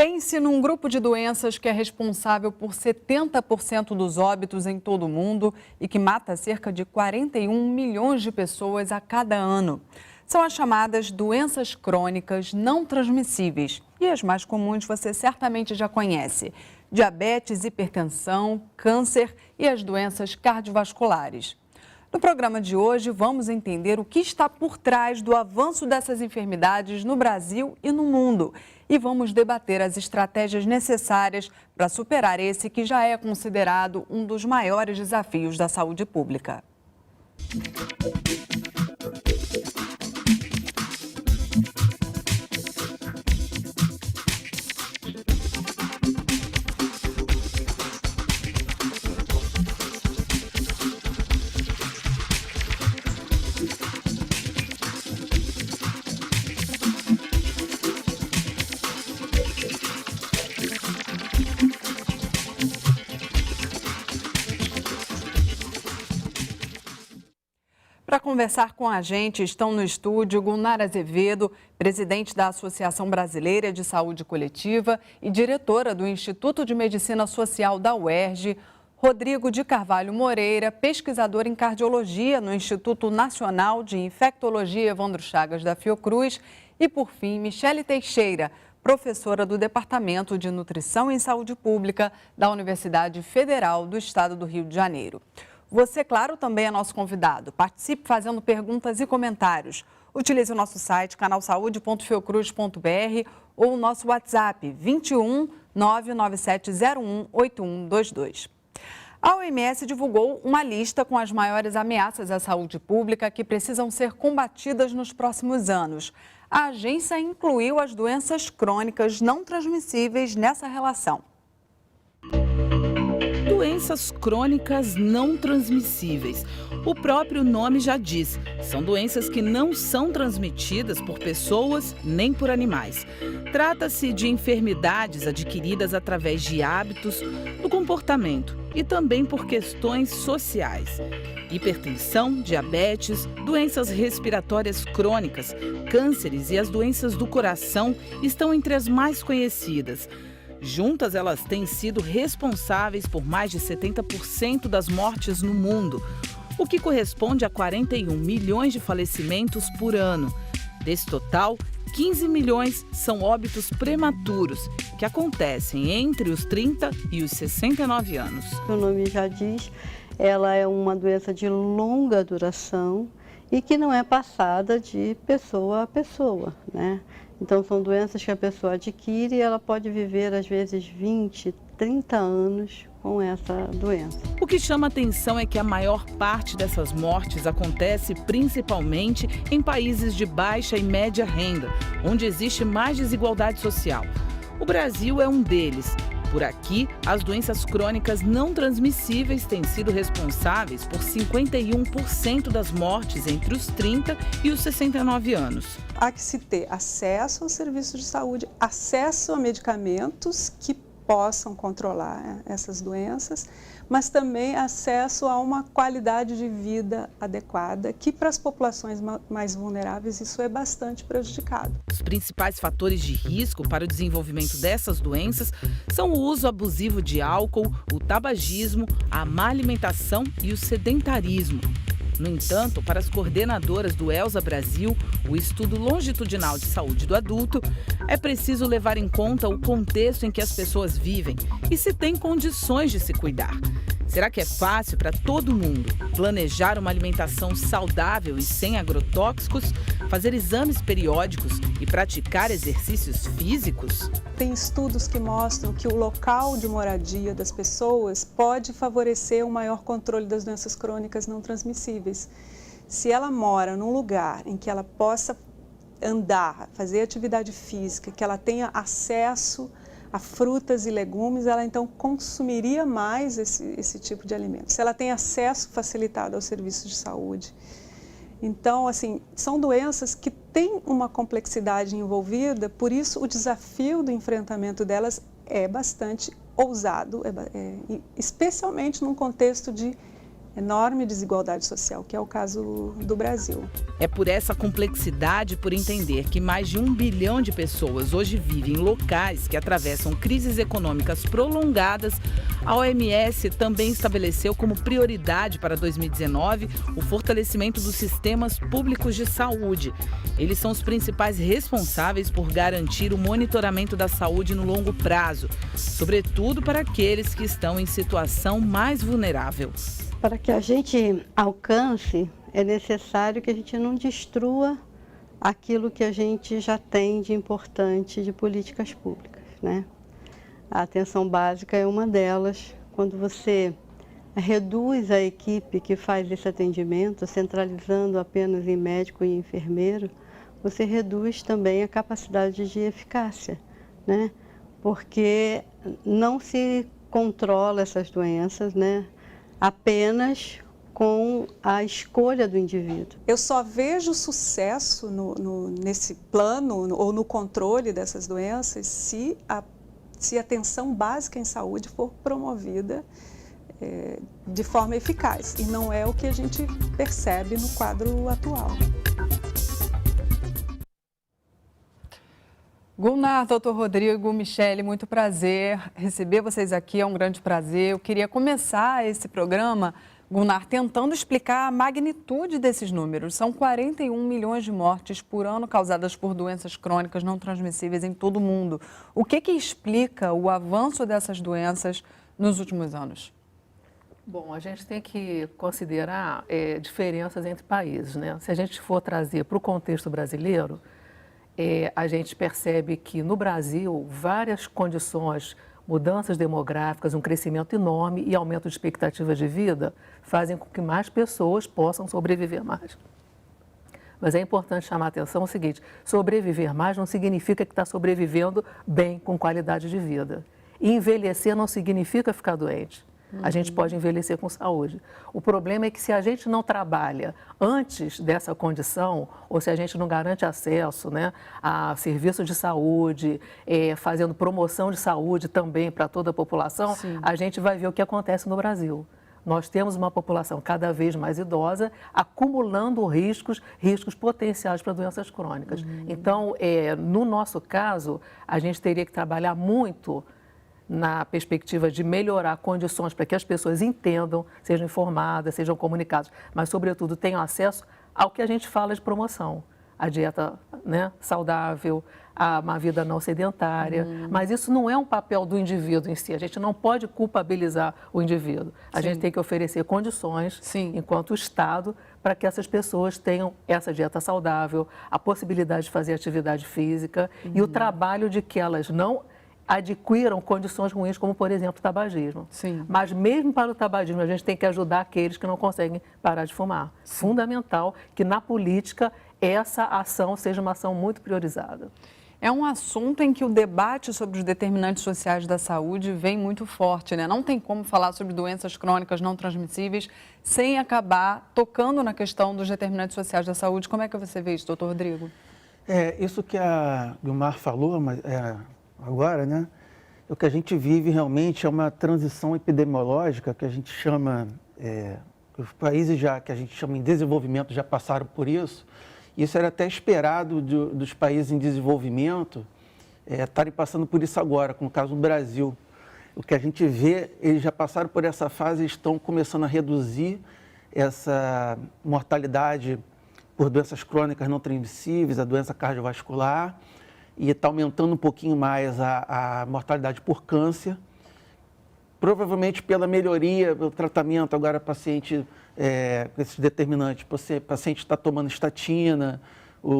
Pense num grupo de doenças que é responsável por 70% dos óbitos em todo o mundo e que mata cerca de 41 milhões de pessoas a cada ano. São as chamadas doenças crônicas não transmissíveis e as mais comuns você certamente já conhece: diabetes, hipertensão, câncer e as doenças cardiovasculares. No programa de hoje, vamos entender o que está por trás do avanço dessas enfermidades no Brasil e no mundo. E vamos debater as estratégias necessárias para superar esse que já é considerado um dos maiores desafios da saúde pública. Para conversar com a gente, estão no estúdio Gunnar Azevedo, presidente da Associação Brasileira de Saúde Coletiva e diretora do Instituto de Medicina Social da UERJ, Rodrigo de Carvalho Moreira, pesquisador em cardiologia no Instituto Nacional de Infectologia Evandro Chagas da Fiocruz e, por fim, Michele Teixeira, professora do Departamento de Nutrição e Saúde Pública da Universidade Federal do Estado do Rio de Janeiro. Você, claro, também é nosso convidado. Participe fazendo perguntas e comentários. Utilize o nosso site canalsaude.fiocruz.br ou o nosso WhatsApp 21 99701 8122. A OMS divulgou uma lista com as maiores ameaças à saúde pública que precisam ser combatidas nos próximos anos. A agência incluiu as doenças crônicas não transmissíveis nessa relação. Doenças crônicas não transmissíveis. O próprio nome já diz, são doenças que não são transmitidas por pessoas nem por animais. Trata-se de enfermidades adquiridas através de hábitos, do comportamento e também por questões sociais. Hipertensão, diabetes, doenças respiratórias crônicas, cânceres e as doenças do coração estão entre as mais conhecidas. Juntas, elas têm sido responsáveis por mais de 70% das mortes no mundo, o que corresponde a 41 milhões de falecimentos por ano. Desse total, 15 milhões são óbitos prematuros, que acontecem entre os 30 e os 69 anos. O nome já diz, ela é uma doença de longa duração e que não é passada de pessoa a pessoa, né? Então, são doenças que a pessoa adquire e ela pode viver, às vezes, 20, 30 anos com essa doença. O que chama atenção é que a maior parte dessas mortes acontece principalmente em países de baixa e média renda, onde existe mais desigualdade social. O Brasil é um deles. Por aqui, as doenças crônicas não transmissíveis têm sido responsáveis por 51% das mortes entre os 30 e os 69 anos. Há que se ter acesso aos serviços de saúde, acesso a medicamentos que possam controlar essas doenças, mas também acesso a uma qualidade de vida adequada, que para as populações mais vulneráveis isso é bastante prejudicado. Os principais fatores de risco para o desenvolvimento dessas doenças são o uso abusivo de álcool, o tabagismo, a má alimentação e o sedentarismo. No entanto, para as coordenadoras do ELSA Brasil, o Estudo Longitudinal de Saúde do Adulto, é preciso levar em conta o contexto em que as pessoas vivem e se tem condições de se cuidar. Será que é fácil para todo mundo planejar uma alimentação saudável e sem agrotóxicos, fazer exames periódicos e praticar exercícios físicos? Tem estudos que mostram que o local de moradia das pessoas pode favorecer um maior controle das doenças crônicas não transmissíveis. Se ela mora num lugar em que ela possa andar, fazer atividade física, que ela tenha acesso a frutas e legumes, ela então consumiria mais esse tipo de alimento. Se ela tem acesso facilitado aos serviços de saúde. Então, assim, são doenças que têm uma complexidade envolvida, por isso o desafio do enfrentamento delas é bastante ousado, especialmente num contexto de enorme desigualdade social, que é o caso do Brasil. É por essa complexidade, por entender que mais de 1 bilhão de pessoas hoje vivem em locais que atravessam crises econômicas prolongadas, a OMS também estabeleceu como prioridade para 2019 o fortalecimento dos sistemas públicos de saúde. Eles são os principais responsáveis por garantir o monitoramento da saúde no longo prazo, sobretudo para aqueles que estão em situação mais vulnerável. Para que a gente alcance, é necessário que a gente não destrua aquilo que a gente já tem de importante de políticas públicas, né? A atenção básica é uma delas. Quando você reduz a equipe que faz esse atendimento, centralizando apenas em médico e enfermeiro, você reduz também a capacidade de eficácia, né? Porque não se controla essas doenças, né? Apenas com a escolha do indivíduo. Eu só vejo sucesso nesse plano ou no controle dessas doenças se a atenção básica em saúde for promovida de forma eficaz. E não é o que a gente percebe no quadro atual. Gunnar, doutor Rodrigo, Michele, muito prazer receber vocês aqui, é um grande prazer. Eu queria começar esse programa, Gunnar, tentando explicar a magnitude desses números. São 41 milhões de mortes por ano causadas por doenças crônicas não transmissíveis em todo o mundo. O que explica o avanço dessas doenças nos últimos anos? Bom, a gente tem que considerar diferenças entre países, né? Se a gente for trazer para o contexto brasileiro, a gente percebe que no Brasil várias condições, mudanças demográficas, um crescimento enorme e aumento de expectativa de vida fazem com que mais pessoas possam sobreviver mais. Mas é importante chamar a atenção o seguinte, sobreviver mais não significa que está sobrevivendo bem, com qualidade de vida. E envelhecer não significa ficar doente. A gente pode envelhecer com saúde. O problema é que se a gente não trabalha antes dessa condição, ou se a gente não garante acesso, né, a serviço de saúde, fazendo promoção de saúde também para toda a população, sim, a gente vai ver o que acontece no Brasil. Nós temos uma população cada vez mais idosa, acumulando riscos potenciais para doenças crônicas. Então, no nosso caso, a gente teria que trabalhar muito na perspectiva de melhorar condições para que as pessoas entendam, sejam informadas, sejam comunicadas, mas, sobretudo, tenham acesso ao que a gente fala de promoção. A dieta, né, saudável, uma vida não sedentária, mas isso não é um papel do indivíduo em si, a gente não pode culpabilizar o indivíduo. A gente tem que oferecer condições, enquanto Estado, para que essas pessoas tenham essa dieta saudável, a possibilidade de fazer atividade física e o trabalho de que elas não adquiram condições ruins, como, por exemplo, o tabagismo. Sim. Mas mesmo para o tabagismo, a gente tem que ajudar aqueles que não conseguem parar de fumar. Sim. Fundamental que na política essa ação seja uma ação muito priorizada. É um assunto em que o debate sobre os determinantes sociais da saúde vem muito forte, né? Não tem como falar sobre doenças crônicas não transmissíveis sem acabar tocando na questão dos determinantes sociais da saúde. Como é que você vê isso, doutor Rodrigo? Isso que a Gilmar falou, mas agora, né? O que a gente vive realmente é uma transição epidemiológica que a gente chama, os países que a gente chama em desenvolvimento já passaram por isso. Isso era até esperado dos países em desenvolvimento estarem passando por isso agora, como o caso do Brasil. O que a gente vê, eles já passaram por essa fase e estão começando a reduzir essa mortalidade por doenças crônicas não transmissíveis, a doença cardiovascular, e está aumentando um pouquinho mais a mortalidade por câncer, provavelmente pela melhoria do tratamento. Agora, paciente com esses determinantes, o paciente está tomando estatina,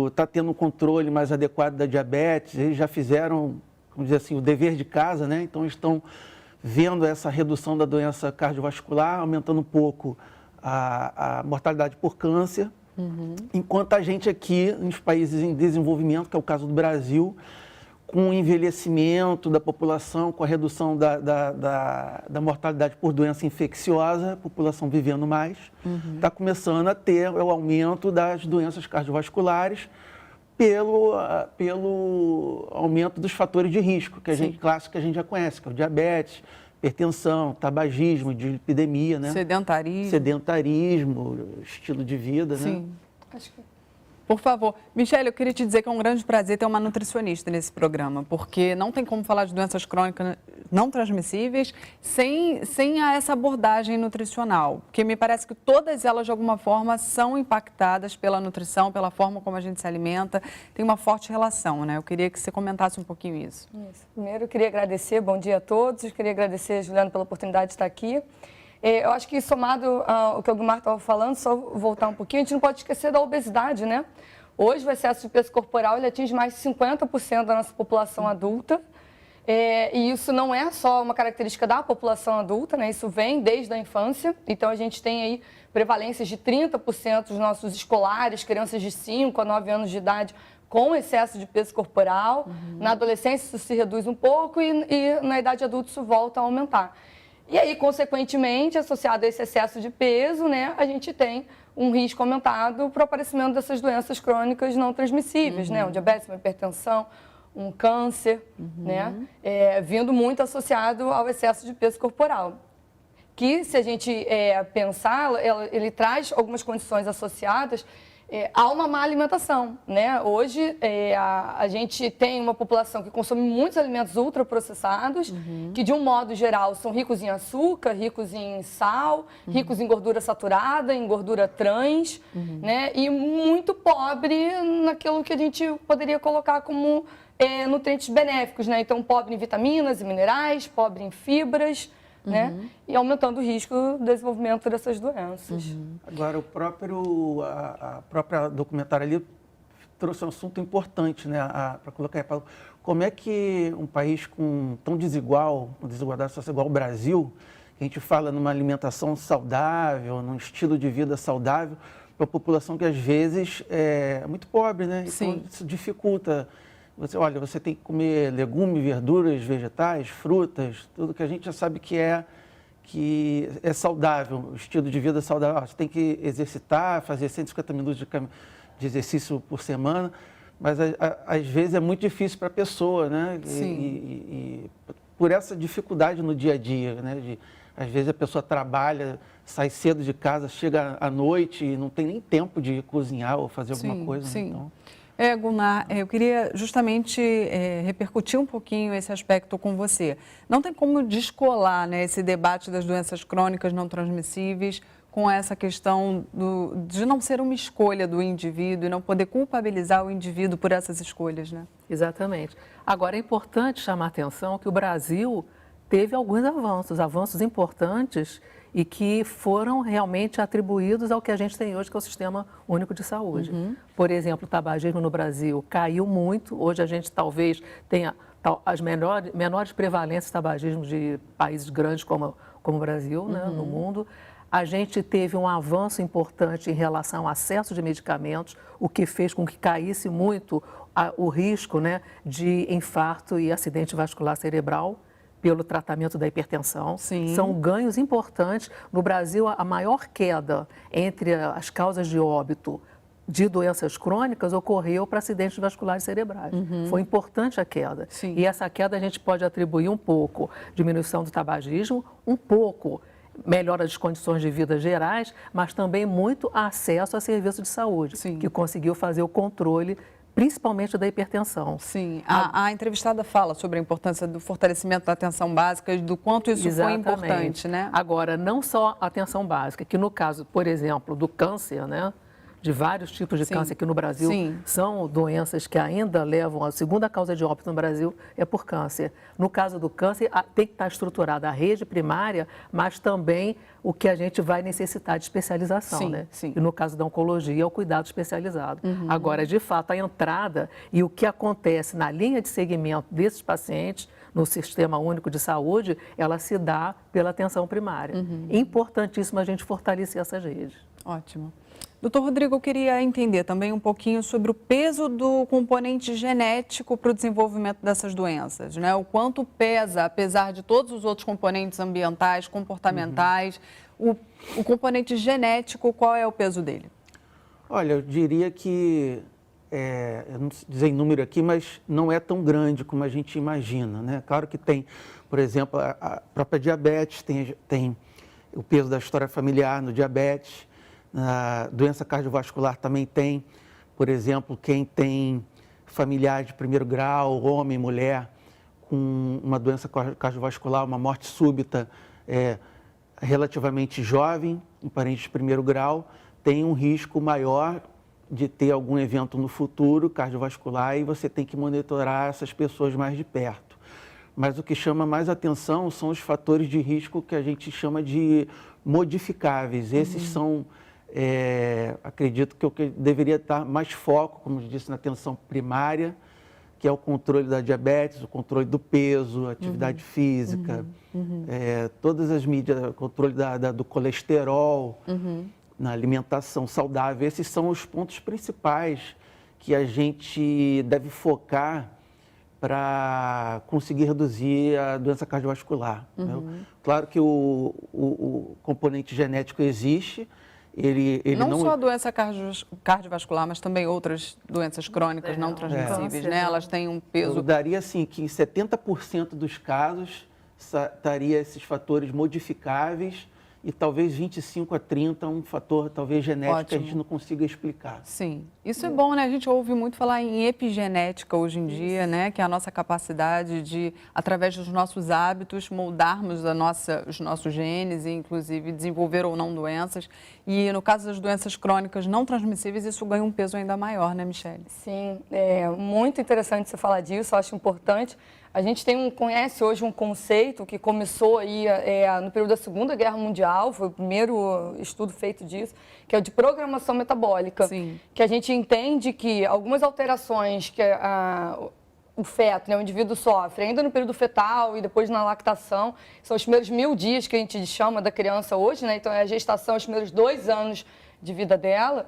está tendo um controle mais adequado da diabetes, eles já fizeram, vamos dizer assim, o dever de casa, né? Então, estão vendo essa redução da doença cardiovascular, aumentando um pouco a mortalidade por câncer. Enquanto a gente aqui, nos países em desenvolvimento, que é o caso do Brasil, com o envelhecimento da população, com a redução da mortalidade por doença infecciosa, a população vivendo mais, está começando a ter o aumento das doenças cardiovasculares pelo aumento dos fatores de risco, clássico que a gente já conhece, que é o diabetes, hipertensão, tabagismo, dislipidemia, né? Sedentarismo, estilo de vida, né? Sim. Por favor. Michele, eu queria te dizer que é um grande prazer ter uma nutricionista nesse programa, porque não tem como falar de doenças crônicas não transmissíveis sem essa abordagem nutricional, porque me parece que todas elas, de alguma forma, são impactadas pela nutrição, pela forma como a gente se alimenta, tem uma forte relação, né? Eu queria que você comentasse um pouquinho isso. Primeiro, eu queria agradecer, bom dia a todos, queria agradecer, Juliana, pela oportunidade de estar aqui. Eu acho que, somado ao que o Guilmar estava falando, só voltar um pouquinho, a gente não pode esquecer da obesidade, né? Hoje, o excesso de peso corporal ele atinge mais de 50% da nossa população adulta. E isso não é só uma característica da população adulta, né? Isso vem desde a infância. Então, a gente tem aí prevalências de 30% dos nossos escolares, crianças de 5 a 9 anos de idade, com excesso de peso corporal. Na adolescência, isso se reduz um pouco e na idade adulta, isso volta a aumentar. E aí, consequentemente, associado a esse excesso de peso, né, a gente tem um risco aumentado para o aparecimento dessas doenças crônicas não transmissíveis, né, um diabetes, uma hipertensão, um câncer, né, vindo muito associado ao excesso de peso corporal. Que, se a gente pensar, ele traz algumas condições associadas a uma má alimentação, né? Hoje, a gente tem uma população que consome muitos alimentos ultraprocessados, que, de um modo geral, são ricos em açúcar, ricos em sal, ricos em gordura saturada, em gordura trans, né? E muito pobre naquilo que a gente poderia colocar como nutrientes benéficos, né? Então, pobre em vitaminas e minerais, pobre em fibras, né? E aumentando o risco do desenvolvimento dessas doenças. Agora, a própria documentária ali trouxe um assunto importante, né, para colocar. Como é que um país tão desigual, com desigualdade social igual ao Brasil, que a gente fala numa alimentação saudável, num estilo de vida saudável, para a população que às vezes é muito pobre, né? Então, isso dificulta. Você tem que comer legumes, verduras, vegetais, frutas, tudo que a gente já sabe que é saudável, o estilo de vida saudável. Você tem que exercitar, fazer 150 minutos de exercício por semana, mas às vezes é muito difícil para a pessoa, né? E por essa dificuldade no dia a dia, né? Às vezes a pessoa trabalha, sai cedo de casa, chega à noite e não tem nem tempo de cozinhar ou fazer alguma coisa. Né? Então... Guilmar, eu queria justamente repercutir um pouquinho esse aspecto com você. Não tem como descolar, né, esse debate das doenças crônicas não transmissíveis com essa questão de não ser uma escolha do indivíduo e não poder culpabilizar o indivíduo por essas escolhas, né? Exatamente. Agora, é importante chamar a atenção que o Brasil teve alguns avanços importantes e que foram realmente atribuídos ao que a gente tem hoje, que é o Sistema Único de Saúde. Por exemplo, o tabagismo no Brasil caiu muito. Hoje a gente talvez tenha as menores prevalências de tabagismo de países grandes como o Brasil, né, no mundo. A gente teve um avanço importante em relação ao acesso de medicamentos, o que fez com que caísse muito o risco, né, de infarto e acidente vascular cerebral pelo tratamento da hipertensão. São ganhos importantes. No Brasil, a maior queda entre as causas de óbito de doenças crônicas ocorreu para acidentes vasculares cerebrais. Foi importante a queda. E essa queda a gente pode atribuir um pouco diminuição do tabagismo, um pouco melhora das condições de vida gerais, mas também muito acesso a serviço de saúde, que conseguiu fazer o controle principalmente da hipertensão. A entrevistada fala sobre a importância do fortalecimento da atenção básica e do quanto isso foi importante, né? Agora, não só a atenção básica, que no caso, por exemplo, do câncer, né? De vários tipos de câncer aqui no Brasil, são doenças que ainda levam, a segunda causa de óbito no Brasil é por câncer. No caso do câncer, tem que estar estruturada a rede primária, mas também o que a gente vai necessitar de especialização, né? E no caso da oncologia, é o cuidado especializado. Agora, de fato, a entrada e o que acontece na linha de segmento desses pacientes no Sistema Único de Saúde, ela se dá pela atenção primária. Importantíssimo a gente fortalecer essas redes. Ótimo. Doutor Rodrigo, eu queria entender também um pouquinho sobre o peso do componente genético para o desenvolvimento dessas doenças, né? O quanto pesa, apesar de todos os outros componentes ambientais, comportamentais, o componente genético, qual é o peso dele? Olha, eu diria que eu não sei dizer em número aqui, mas não é tão grande como a gente imagina, né? Claro que tem, por exemplo, a própria diabetes, tem o peso da história familiar no diabetes, a doença cardiovascular também tem, por exemplo, quem tem familiar de primeiro grau, homem, mulher, com uma doença cardiovascular, uma morte súbita, relativamente jovem, um parente de primeiro grau, tem um risco maior de ter algum evento no futuro cardiovascular e você tem que monitorar essas pessoas mais de perto. Mas o que chama mais atenção são os fatores de risco que a gente chama de modificáveis. Esses são, acredito que o que deveria estar mais foco, como eu disse, na atenção primária, que é o controle da diabetes, o controle do peso, atividade física, todas as mídias, controle do colesterol, na alimentação saudável. Esses são os pontos principais que a gente deve focar para conseguir reduzir a doença cardiovascular. Claro que o componente genético existe, ele não só a doença cardiovascular, mas também outras doenças crônicas não transmissíveis, né? Elas têm um peso... Eu daria, assim, que em 70% dos casos estaria esses fatores modificáveis e talvez 25 a 30 um fator talvez genético que a gente não consiga explicar. Sim, isso é bom, né? A gente ouve muito falar em epigenética hoje em dia, né? Que é a nossa capacidade de, através dos nossos hábitos, moldarmos os nossos genes e, inclusive, desenvolver ou não doenças. E, no caso das doenças crônicas não transmissíveis, isso ganha um peso ainda maior, né, Michele? Sim, é muito interessante você falar disso, eu acho importante. A gente conhece hoje um conceito que começou aí no período da Segunda Guerra Mundial, foi o primeiro estudo feito disso, que é o de programação metabólica. Sim. Que a gente entende que algumas alterações que o feto, né, o indivíduo sofre, ainda no período fetal e depois na lactação, são os primeiros 1000 dias que a gente chama da criança hoje, né? Então é a gestação, os primeiros 2 anos de vida dela,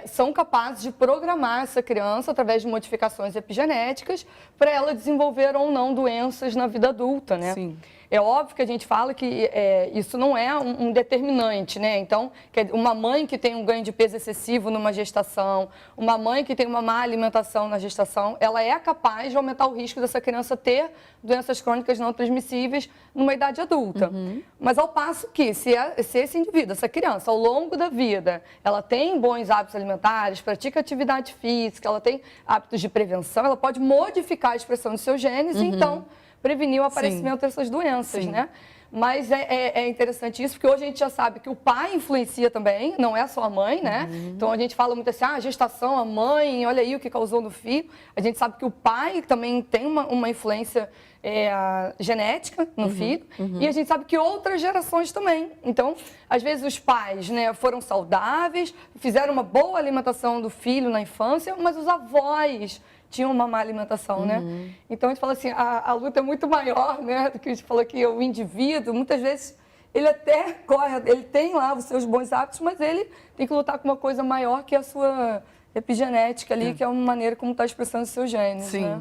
são capazes de programar essa criança através de modificações epigenéticas para ela desenvolver ou não doenças na vida adulta, né? Sim. É óbvio que a gente fala que isso não é um determinante, né? Então, uma mãe que tem um ganho de peso excessivo numa gestação, uma mãe que tem uma má alimentação na gestação, ela é capaz de aumentar o risco dessa criança ter doenças crônicas não transmissíveis numa idade adulta. Mas ao passo que, se esse indivíduo, essa criança, ao longo da vida, ela tem bons hábitos alimentares, pratica atividade física, ela tem hábitos de prevenção, ela pode modificar a expressão dos seus genes e, então, prevenir o aparecimento dessas doenças, né? Mas é interessante isso, porque hoje a gente já sabe que o pai influencia também, não é só a mãe, né? Então a gente fala muito assim, a gestação, a mãe, olha aí o que causou no filho. A gente sabe que o pai também tem uma influência genética no filho, e a gente sabe que outras gerações também. Então, às vezes os pais, né, foram saudáveis, fizeram uma boa alimentação do filho na infância, mas os avós tinham uma má alimentação, né? Então, a gente fala assim, a luta é muito maior, né? Do que a gente falou aqui, o indivíduo, muitas vezes, ele até corre, ele tem lá os seus bons hábitos, mas ele tem que lutar com uma coisa maior que a sua epigenética ali, que é uma maneira como está expressando os seus genes, Sim. né?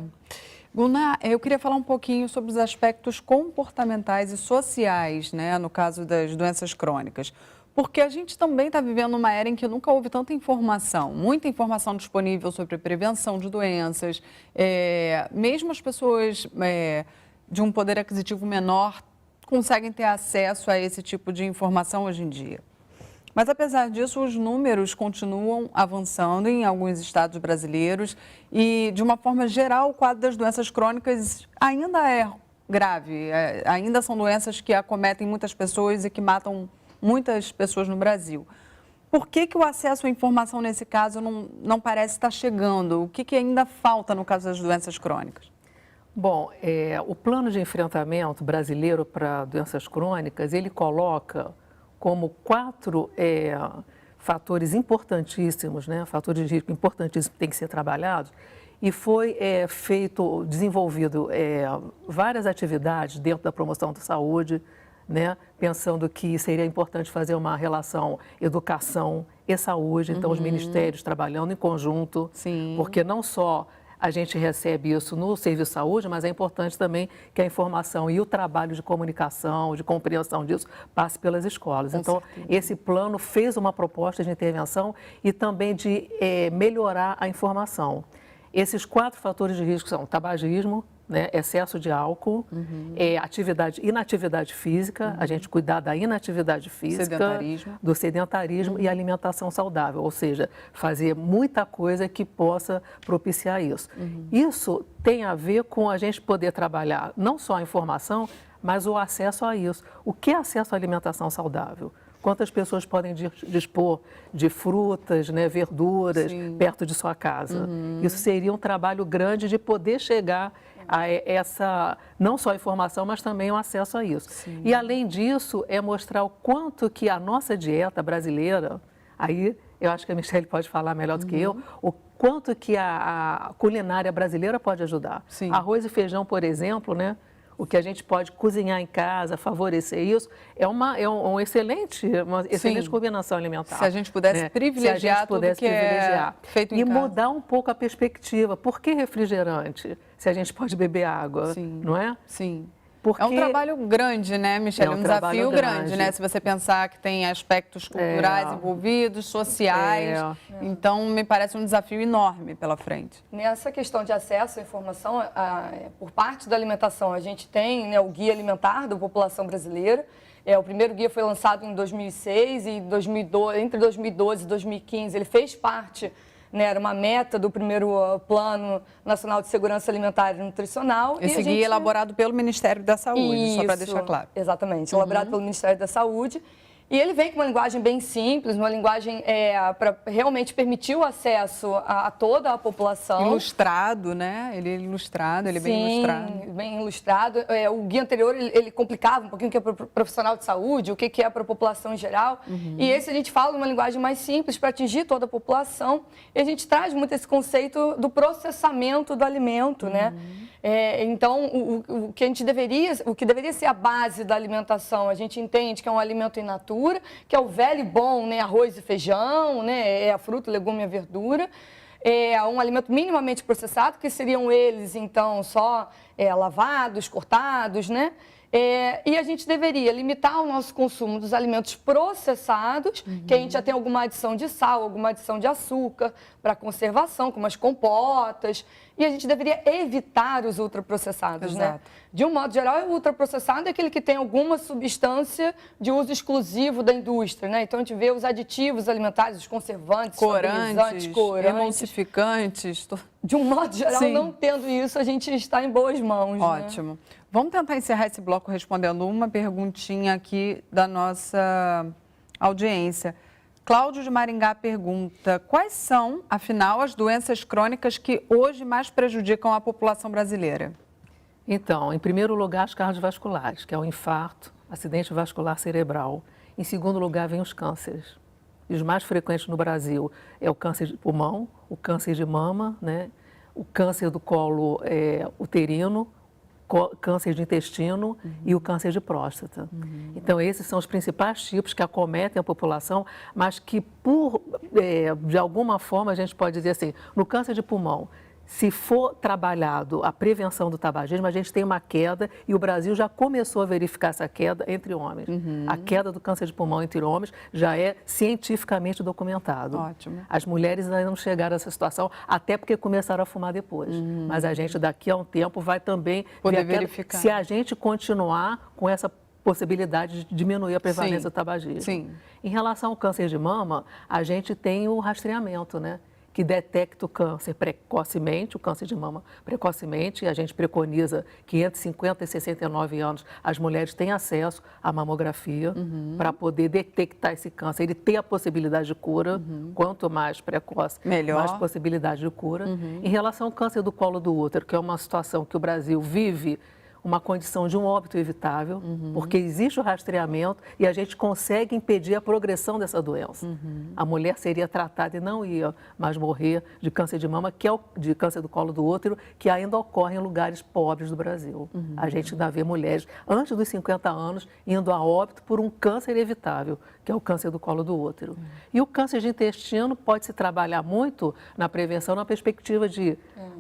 Guna, eu queria falar um pouquinho sobre os aspectos comportamentais e sociais, né? No caso das doenças crônicas. Porque a gente também está vivendo uma era em que nunca houve tanta informação, muita informação disponível sobre prevenção de doenças. Mesmo as pessoas de um poder aquisitivo menor conseguem ter acesso a esse tipo de informação hoje em dia. Mas, apesar disso, os números continuam avançando em alguns estados brasileiros e, de uma forma geral, o quadro das doenças crônicas ainda é grave. Ainda são doenças que acometem muitas pessoas e que matam muitas pessoas no Brasil. Por que o acesso à informação nesse caso não parece estar chegando? O que ainda falta no caso das doenças crônicas? Bom, o plano de enfrentamento brasileiro para doenças crônicas, ele coloca como 4 fatores importantíssimos, né? Fatores de risco importantíssimos que têm que ser trabalhados. E foi desenvolvido várias atividades dentro da promoção da saúde, né, pensando que seria importante fazer uma relação educação e saúde, então os ministérios trabalhando em conjunto, Sim. porque não só a gente recebe isso no serviço de saúde, mas é importante também que a informação e o trabalho de comunicação, de compreensão disso, passe pelas escolas. Então, esse plano fez uma proposta de intervenção e também de melhorar a informação. Esses 4 fatores de risco são tabagismo, né, excesso de álcool, inatividade física, a gente cuidar da inatividade física, do sedentarismo e alimentação saudável, ou seja, fazer muita coisa que possa propiciar isso. Isso tem a ver com a gente poder trabalhar não só a informação, mas o acesso a isso. O que é acesso à alimentação saudável? Quantas pessoas podem dispor de frutas, né, verduras perto de sua casa? Isso seria um trabalho grande de poder chegar a essa, não só a informação, mas também o acesso a isso. E, além disso, é mostrar o quanto que a nossa dieta brasileira, aí eu acho que a Michelle pode falar melhor do que eu, o quanto que a culinária brasileira pode ajudar. Arroz e feijão, por exemplo, né? O que a gente pode cozinhar em casa, favorecer isso, é uma excelente combinação alimentar. Se a gente pudesse privilegiar tudo que é feito em casa. E mudar um pouco a perspectiva. Por que refrigerante, se a gente pode beber água, não é? Sim. Porque é um trabalho grande, né, Michelle? Um desafio grande, né? Se você pensar que tem aspectos culturais envolvidos, sociais. Então, me parece um desafio enorme pela frente. Nessa questão de acesso à informação, por parte da alimentação, a gente tem, né, o Guia Alimentar da População Brasileira. O primeiro guia foi lançado em 2006 e entre 2012 e 2015 ele fez parte, né, era uma meta do primeiro Plano Nacional de Segurança Alimentar e Nutricional. Esse guia é elaborado pelo Ministério da Saúde, só para deixar claro. Exatamente, elaborado pelo Ministério da Saúde. E ele vem com uma linguagem bem simples, uma linguagem para realmente permitir o acesso a toda a população. Ilustrado, né? Ele é ilustrado, ele é bem ilustrado. Sim, bem ilustrado. O guia anterior, ele complicava um pouquinho o que é para o profissional de saúde, o que é para a população em geral. E esse a gente fala uma linguagem mais simples para atingir toda a população. E a gente traz muito esse conceito do processamento do alimento, né? Então, o que deveria ser a base da alimentação, a gente entende que é um alimento in natura, que é o velho e bom, né, arroz e feijão, né, a fruta, legume e a verdura. É um alimento minimamente processado, que seriam eles, então, só lavados, cortados, né? E a gente deveria limitar o nosso consumo dos alimentos processados, que a gente já tem alguma adição de sal, alguma adição de açúcar para conservação, como as compotas. E a gente deveria evitar os ultraprocessados, né? De um modo geral, o ultraprocessado é aquele que tem alguma substância de uso exclusivo da indústria, né? Então, a gente vê os aditivos alimentares, os conservantes, corantes, emulsificantes. De um modo geral, não tendo isso, a gente está em boas mãos. Ótimo. Né? Vamos tentar encerrar esse bloco respondendo uma perguntinha aqui da nossa audiência. Cláudio de Maringá pergunta: quais são, afinal, as doenças crônicas que hoje mais prejudicam a população brasileira? Então, em primeiro lugar, as cardiovasculares, que é o infarto, acidente vascular cerebral. Em segundo lugar, vem os cânceres. E os mais frequentes no Brasil é o câncer de pulmão, o câncer de mama, né? O câncer do colo uterino, câncer de intestino e o câncer de próstata. Então, esses são os principais tipos que acometem a população, mas que, de alguma forma, a gente pode dizer assim, no câncer de pulmão, se for trabalhado a prevenção do tabagismo, a gente tem uma queda, e o Brasil já começou a verificar essa queda entre homens. A queda do câncer de pulmão entre homens já é cientificamente documentado. Ótimo. As mulheres ainda não chegaram a essa situação, até porque começaram a fumar depois. Mas a gente, daqui a um tempo, vai também poder verificar. Se a gente continuar com essa possibilidade de diminuir a prevalência do tabagismo. Sim. Em relação ao câncer de mama, a gente tem o rastreamento, né? Que detecta o câncer precocemente, o câncer de mama precocemente, e a gente preconiza que entre 50 e 69 anos as mulheres têm acesso à mamografia para poder detectar esse câncer. Ele tem a possibilidade de cura, quanto mais precoce, melhor. Mais possibilidade de cura. Em relação ao câncer do colo do útero, que é uma situação que o Brasil vive uma condição de um óbito evitável, porque existe o rastreamento e a gente consegue impedir a progressão dessa doença. A mulher seria tratada e não ia mais morrer de câncer de mama, que é de câncer do colo do útero, que ainda ocorre em lugares pobres do Brasil. A gente ainda vê mulheres antes dos 50 anos indo a óbito por um câncer evitável, que é o câncer do colo do útero. E o câncer de intestino pode se trabalhar muito na prevenção, na perspectiva de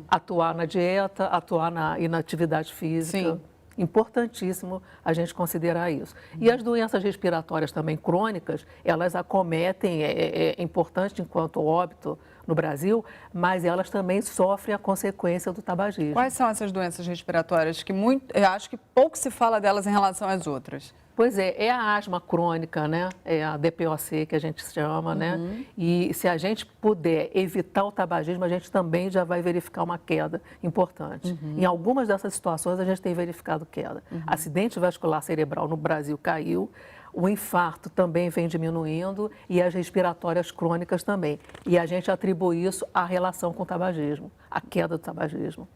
atuar na dieta, atuar na atividade física. Sim. Importantíssimo a gente considerar isso. E as doenças respiratórias também crônicas, elas acometem, é importante enquanto óbito no Brasil, mas elas também sofrem a consequência do tabagismo. Quais são essas doenças respiratórias que eu acho que pouco se fala delas em relação às outras? Pois é a asma crônica, né? É a DPOC que a gente chama, né? E se a gente puder evitar o tabagismo, a gente também já vai verificar uma queda importante. Em algumas dessas situações, a gente tem verificado queda. Acidente vascular cerebral no Brasil caiu, o infarto também vem diminuindo e as respiratórias crônicas também. E a gente atribui isso à relação com o tabagismo, à queda do tabagismo.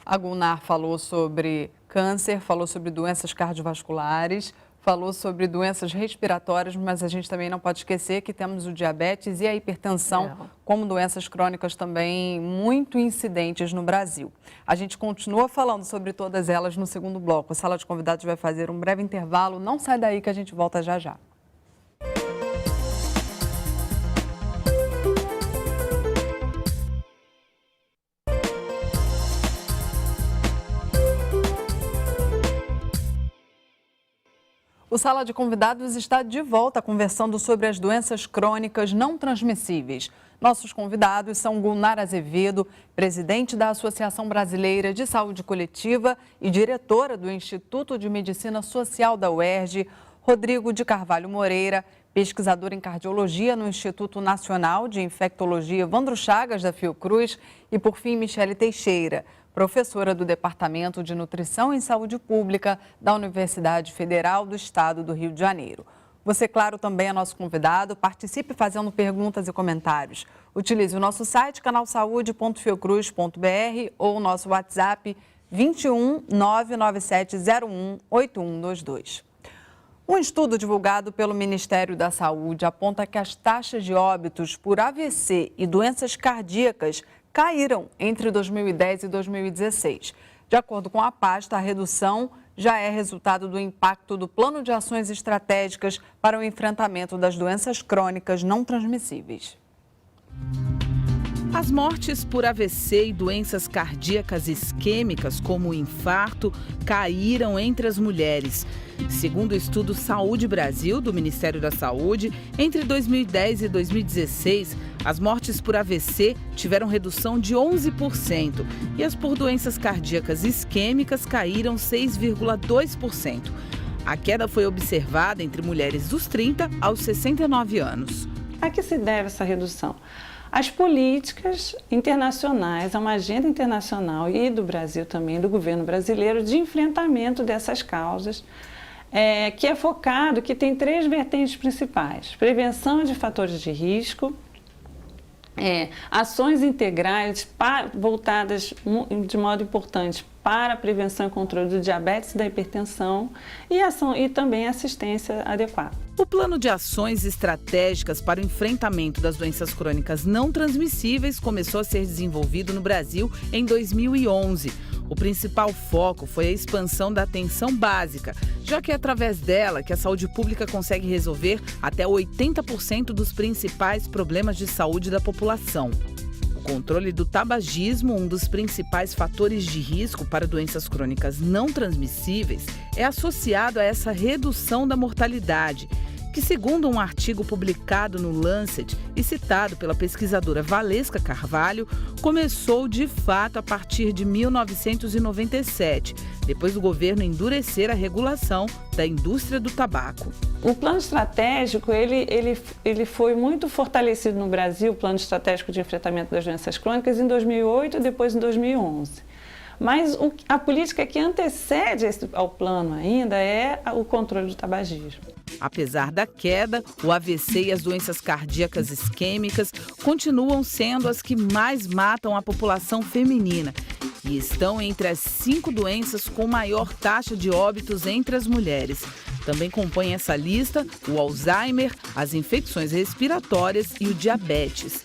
A Gulnar falou sobre câncer, falou sobre doenças cardiovasculares, falou sobre doenças respiratórias, mas a gente também não pode esquecer que temos o diabetes e a hipertensão como doenças crônicas também muito incidentes no Brasil. A gente continua falando sobre todas elas no segundo bloco. A Sala de Convidados vai fazer um breve intervalo. Não sai daí que a gente volta já já. O Sala de Convidados está de volta conversando sobre as doenças crônicas não transmissíveis. Nossos convidados são Gulnar Azevedo, presidente da Associação Brasileira de Saúde Coletiva e diretora do Instituto de Medicina Social da UERJ, Rodrigo de Carvalho Moreira, pesquisador em cardiologia no Instituto Nacional de Infectologia Evandro Chagas da Fiocruz e, por fim, Michele Teixeira, professora do Departamento de Nutrição e Saúde Pública da Universidade Federal do Estado do Rio de Janeiro. Você, claro, também é nosso convidado. Participe fazendo perguntas e comentários. Utilize o nosso site, canalsaude.fiocruz.br ou o nosso WhatsApp 21 99701 8122. Um estudo divulgado pelo Ministério da Saúde aponta que as taxas de óbitos por AVC e doenças cardíacas caíram entre 2010 e 2016. De acordo com a pasta, a redução já é resultado do impacto do Plano de Ações Estratégicas para o Enfrentamento das Doenças Crônicas Não Transmissíveis. As mortes por AVC e doenças cardíacas isquêmicas, como o infarto, caíram entre as mulheres. Segundo o estudo Saúde Brasil, do Ministério da Saúde, entre 2010 e 2016, as mortes por AVC tiveram redução de 11% e as por doenças cardíacas isquêmicas caíram 6,2%. A queda foi observada entre mulheres dos 30 aos 69 anos. A que se deve essa redução? As políticas internacionais, uma agenda internacional e do Brasil também, do governo brasileiro, de enfrentamento dessas causas, que é focado, que tem 3 vertentes principais: prevenção de fatores de risco, ações integrais voltadas de modo importante para a prevenção e controle do diabetes e da hipertensão e também assistência adequada. O Plano de Ações Estratégicas para o Enfrentamento das Doenças Crônicas Não Transmissíveis começou a ser desenvolvido no Brasil em 2011. O principal foco foi a expansão da atenção básica, já que é através dela que a saúde pública consegue resolver até 80% dos principais problemas de saúde da população. O controle do tabagismo, um dos principais fatores de risco para doenças crônicas não transmissíveis, é associado a essa redução da mortalidade, que, segundo um artigo publicado no Lancet e citado pela pesquisadora Valesca Carvalho, começou de fato a partir de 1997, depois do governo endurecer a regulação da indústria do tabaco. O plano estratégico, ele foi muito fortalecido no Brasil, o plano estratégico de enfrentamento das doenças crônicas, em 2008 e depois em 2011. Mas a política que antecede ao plano ainda é o controle do tabagismo. Apesar da queda, o AVC e as doenças cardíacas isquêmicas continuam sendo as que mais matam a população feminina e estão entre as 5 doenças com maior taxa de óbitos entre as mulheres. Também compõem essa lista o Alzheimer, as infecções respiratórias e o diabetes.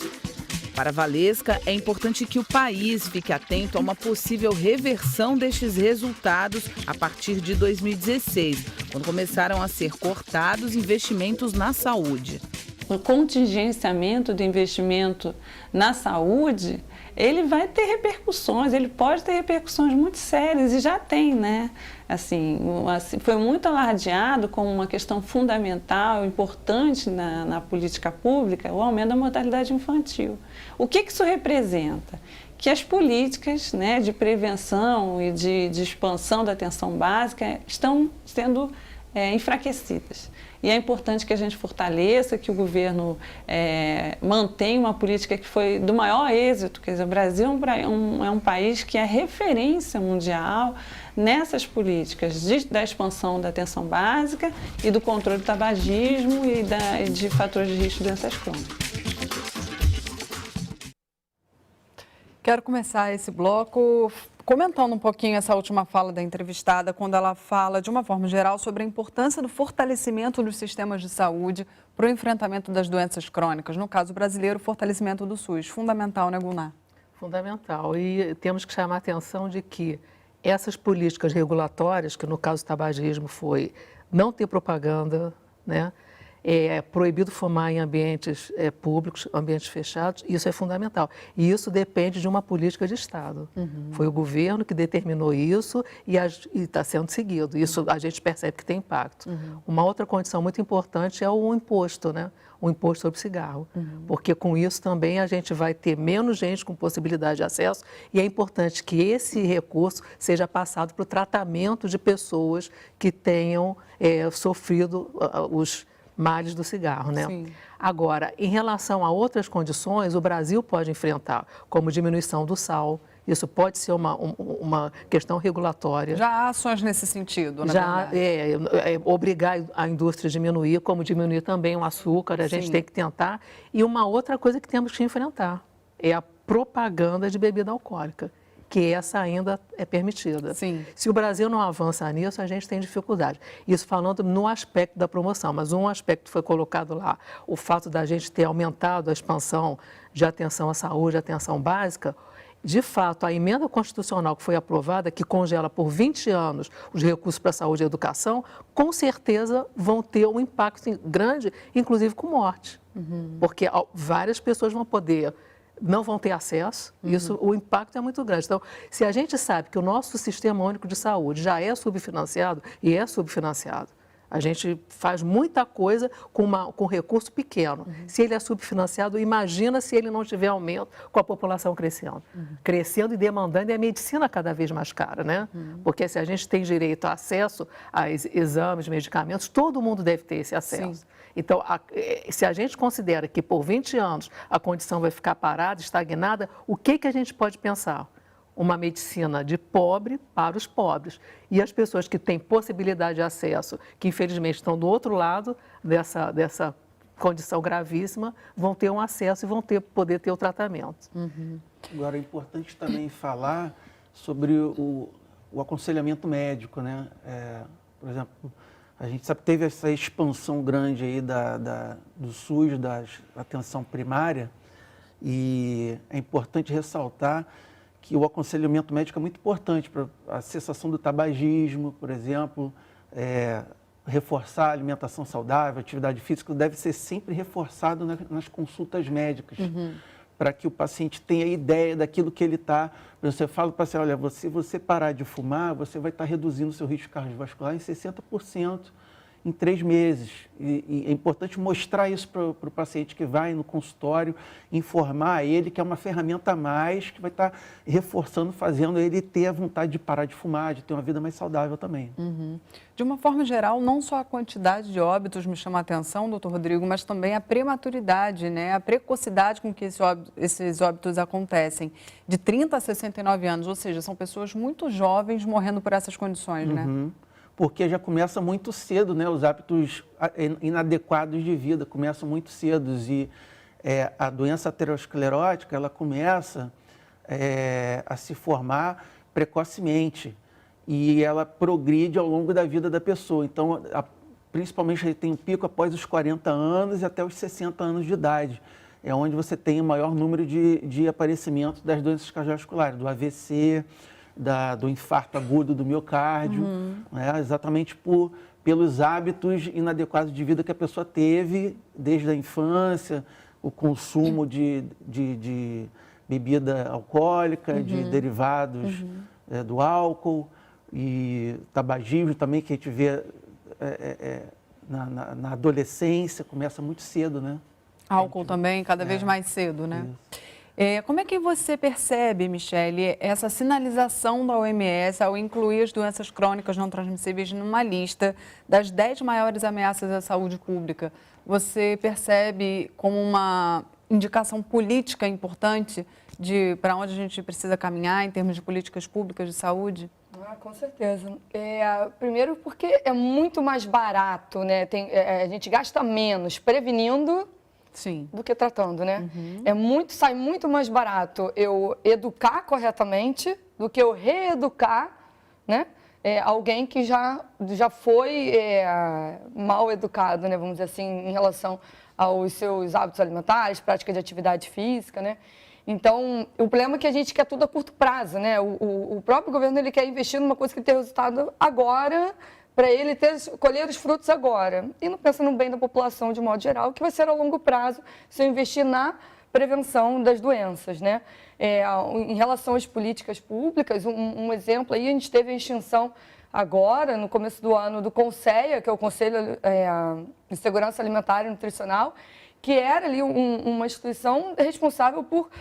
Para a Valesca, é importante que o país fique atento a uma possível reversão destes resultados a partir de 2016, quando começaram a ser cortados investimentos na saúde. O contingenciamento do investimento na saúde, ele vai ter repercussões, ele pode ter repercussões muito sérias e já tem, né? Assim, foi muito alardeado como uma questão fundamental, importante na política pública, o aumento da mortalidade infantil. O que isso representa? Que as políticas, né, de prevenção e de expansão da atenção básica estão sendo enfraquecidas. E é importante que a gente fortaleça, que o governo mantenha uma política que foi do maior êxito. Quer dizer, o Brasil é um país que é referência mundial nessas políticas da expansão da atenção básica e do controle do tabagismo e de fatores de risco de doenças crônicas. Quero começar esse bloco comentando um pouquinho essa última fala da entrevistada, quando ela fala, de uma forma geral, sobre a importância do fortalecimento dos sistemas de saúde para o enfrentamento das doenças crônicas. No caso brasileiro, o fortalecimento do SUS. Fundamental, né, Gulnar? Fundamental. E temos que chamar a atenção de que essas políticas regulatórias, que no caso do tabagismo foi não ter propaganda, né? É proibido fumar em ambientes públicos, ambientes fechados, isso é fundamental. E isso depende de uma política de Estado. Foi o governo que determinou isso e está sendo seguido. Isso a gente percebe que tem impacto. Uma outra condição muito importante é o imposto, né? O imposto sobre cigarro. Porque com isso também a gente vai ter menos gente com possibilidade de acesso e é importante que esse recurso seja passado para o tratamento de pessoas que tenham sofrido os males do cigarro, né? Sim. Agora, em relação a outras condições, o Brasil pode enfrentar, como diminuição do sal. Isso pode ser uma questão regulatória. Já há ações nesse sentido, na Já verdade. obrigar a indústria a diminuir, como diminuir também o açúcar, a gente Sim. tem que tentar. E uma outra coisa que temos que enfrentar é a propaganda de bebida alcoólica, que essa ainda é permitida. Sim. Se o Brasil não avança nisso, a gente tem dificuldade. Isso falando no aspecto da promoção, mas um aspecto foi colocado lá, o fato da gente ter aumentado a expansão de atenção à saúde, atenção básica. De fato, a emenda constitucional que foi aprovada, que congela por 20 anos os recursos para a saúde e educação, com certeza vão ter um impacto grande, inclusive com morte. Porque várias pessoas não vão ter acesso, o impacto é muito grande. Então, se a gente sabe que o nosso Sistema Único de Saúde já é subfinanciado, e é subfinanciado, a gente faz muita coisa com recurso pequeno. Se ele é subfinanciado, imagina se ele não tiver aumento com a população crescendo. Crescendo e demandando, e a medicina cada vez mais cara, né? Porque se a gente tem direito a acesso a exames, medicamentos, todo mundo deve ter esse acesso. Sim. Então, se a gente considera que por 20 anos a condição vai ficar parada, estagnada, o que a gente pode pensar? Uma medicina de pobre para os pobres. E as pessoas que têm possibilidade de acesso, que infelizmente estão do outro lado dessa condição gravíssima, vão ter um acesso e vão poder ter o tratamento. Agora, é importante também falar sobre o aconselhamento médico, né? Por exemplo, a gente sabe que teve essa expansão grande aí do SUS, da atenção primária, e é importante ressaltar que o aconselhamento médico é muito importante para a cessação do tabagismo, por exemplo, reforçar a alimentação saudável, a atividade física deve ser sempre reforçado nas consultas médicas, para que o paciente tenha ideia daquilo que ele está. Você fala para o paciente, olha, se você parar de fumar, você vai estar reduzindo o seu risco cardiovascular em 60% em 3 meses. E é importante mostrar isso para o paciente que vai no consultório, informar ele que é uma ferramenta a mais que vai estar reforçando, fazendo ele ter a vontade de parar de fumar, de ter uma vida mais saudável também. De uma forma geral, não só a quantidade de óbitos me chama a atenção, doutor Rodrigo, mas também a prematuridade, né? A precocidade com que esses óbitos acontecem. De 30 a 69 anos, ou seja, são pessoas muito jovens morrendo por essas condições, né? Porque já começa muito cedo, né? Os hábitos inadequados de vida começam muito cedo e a doença aterosclerótica, ela começa a se formar precocemente e ela progride ao longo da vida da pessoa. Então, principalmente tem um pico após os 40 anos e até os 60 anos de idade. É onde você tem o maior número de aparecimento das doenças cardiovasculares, do AVC, do infarto agudo do miocárdio, né? Exatamente pelos hábitos inadequados de vida que a pessoa teve desde a infância, o consumo de bebida alcoólica, de derivados do álcool e tabagismo também, que a gente vê na adolescência, começa muito cedo, né? Álcool também, cada vez mais cedo, né? Como é que você percebe, Michele, essa sinalização da OMS ao incluir as doenças crônicas não transmissíveis numa lista das 10 maiores ameaças à saúde pública? Você percebe como uma indicação política importante de para onde a gente precisa caminhar em termos de políticas públicas de saúde? Com certeza. Primeiro porque é muito mais barato, né? A gente gasta menos prevenindo do que tratando, né? Sai muito mais barato eu educar corretamente do que eu reeducar, né? Alguém que já foi mal educado, né? Vamos dizer assim, em relação aos seus hábitos alimentares, prática de atividade física, né? Então, o problema é que a gente quer tudo a curto prazo, né? O próprio governo ele quer investir numa coisa que tem resultado agora, para ele colher os frutos agora. E não pensa no bem da população de modo geral, que vai ser a longo prazo se eu investir na prevenção das doenças, né? Em relação às políticas públicas, um exemplo aí, a gente teve a extinção agora, no começo do ano, do CONSEA, que é o Conselho de Segurança Alimentar e Nutricional, que era ali uma instituição responsável por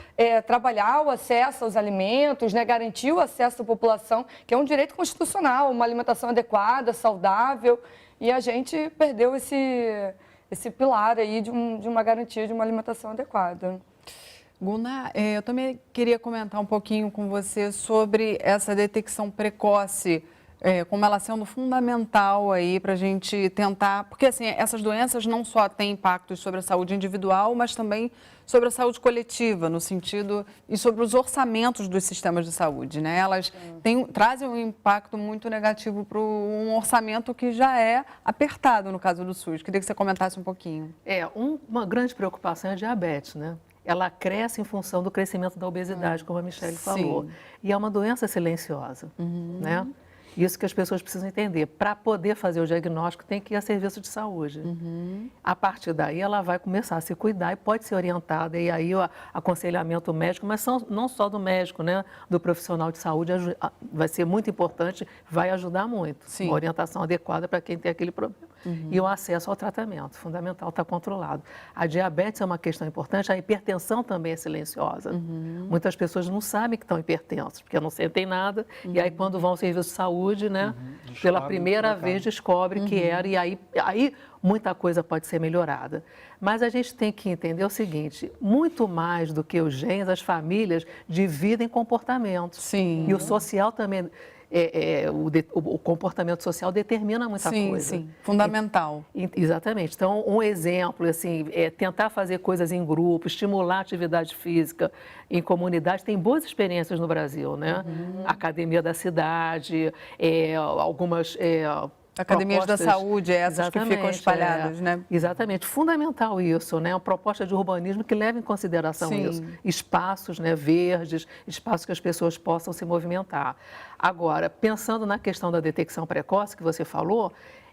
trabalhar o acesso aos alimentos, né, garantir o acesso da população, que é um direito constitucional, uma alimentação adequada, saudável, e a gente perdeu esse pilar aí de uma garantia de uma alimentação adequada. Guna, eu também queria comentar um pouquinho com você sobre essa detecção precoce, como ela sendo fundamental aí para a gente tentar, porque assim, essas doenças não só têm impactos sobre a saúde individual, mas também sobre a saúde coletiva, no sentido, e sobre os orçamentos dos sistemas de saúde, né? Elas trazem um impacto muito negativo para um orçamento que já é apertado no caso do SUS. Queria que você comentasse um pouquinho. Uma grande preocupação é a diabetes, né? Ela cresce em função do crescimento da obesidade, como a Michele falou. E é uma doença silenciosa, né? Isso que as pessoas precisam entender. Para poder fazer o diagnóstico, tem que ir a serviço de saúde. A partir daí, ela vai começar a se cuidar e pode ser orientada. E aí, o aconselhamento médico, mas não só do médico, né? Do profissional de saúde, vai ser muito importante, vai ajudar muito. Uma orientação adequada para quem tem aquele problema. E o acesso ao tratamento, fundamental, está controlado. A diabetes é uma questão importante, a hipertensão também é silenciosa. Muitas pessoas não sabem que estão hipertensas, porque não sentem nada, e aí quando vão ao serviço de saúde, né, pela primeira vez descobre que era, e aí muita coisa pode ser melhorada. Mas a gente tem que entender o seguinte, muito mais do que os genes, as famílias dividem comportamentos. E o social também... o comportamento social determina muita coisa. Sim, fundamental. Exatamente. Então, um exemplo, assim, tentar fazer coisas em grupo, estimular a atividade física em comunidade, tem boas experiências no Brasil, né? Academia da cidade, algumas... Academias da saúde, essas que ficam espalhadas, né? Exatamente. Fundamental isso, né? Uma proposta de urbanismo que leva em consideração isso. Espaços, né, verdes, espaços que as pessoas possam se movimentar. Agora, pensando na questão da detecção precoce que você falou,